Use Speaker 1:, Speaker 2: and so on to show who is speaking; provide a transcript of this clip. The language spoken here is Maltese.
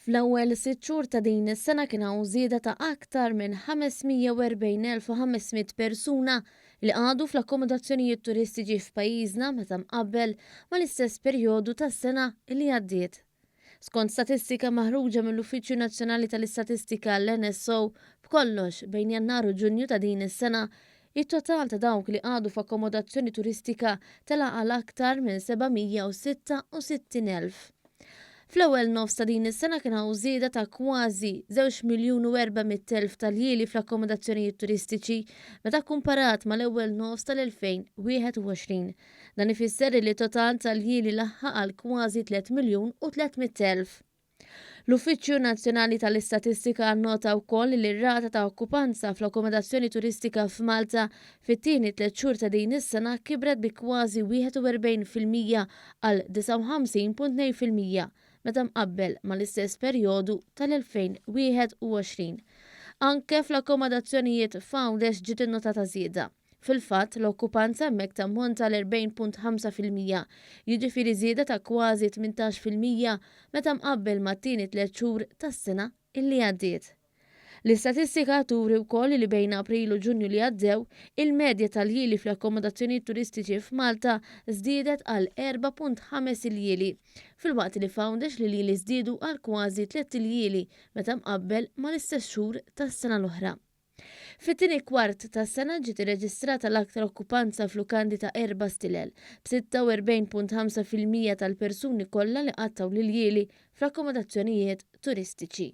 Speaker 1: Fl-ewwel 6 xhur ta' din is-sena kien hawn żieda ta' aktar minn 540,500 persuna li qagħdu fl-akkomodazzjonijiet turistiċi f'pajjiżna meta mqabbel mal-istess perjodu tas-sena li għaddiet. Skont statistika maħruġa mill-Uffiċċju Nazzjonali tal-Istatistika l-NSO b'kollox bejn Jannar u Ġunju ta' din is-sena, it-total ta' dawk li qagħdu f'akkomodazzjoni turistika tela għal aktar minn 766,000. Fl-ewwel nofs ta' din is-sena kien hawn żieda ta' kważi 2,400,000 tal-jieli fl-akkomodazzjonijiet turistiċi meta kkumparat mal-ewwel nofs tal-2021. Dan ifisser li total tal-jieli laħħaq għal kważi 3,300,000. L-Uffiċċju Nazzjonali tal-Istatistika annota wkoll li r-rata ta' okkupanza fl-akkomodazzjoni turistika f'Malta fit-tieni 3 xhur ta' din is-sena kibret bi kważi 41% għal 59.2% meta mqabbel mal-istess perjodu tal-2021. Anke fl-akkomodazzjonijiet Foundesh ġiet innotata żieda. Fil-fatt, l-okkupanza hemmhekk tammonta l-40.5%, jiġifieri żieda ta' kważi 18% meta mqabbel mat-tieni 3 xhur tas-sena illi għaddiet. L-istatistika turi wkoll li bejn April u Ġunju li għaddew, il-medja tal-jieli fl-akkomodazzjonijiet turistiċi f'Malta żdiedet għal 4.5 iljieli, filwaqt li Foundesh li li żdiedu għal kważi 3 iljieli meta mqabbel mal-istess xhur tas-sena l-oħra. Fit-tieni kwart tas-sena ġiet irreġistrata l-aktar okkupanza f'lukandi ta' 4 stilel b'46.5% tal-persuni kollha li qattaw l-iljieli fl-akkomodazzjonijiet turistiċi.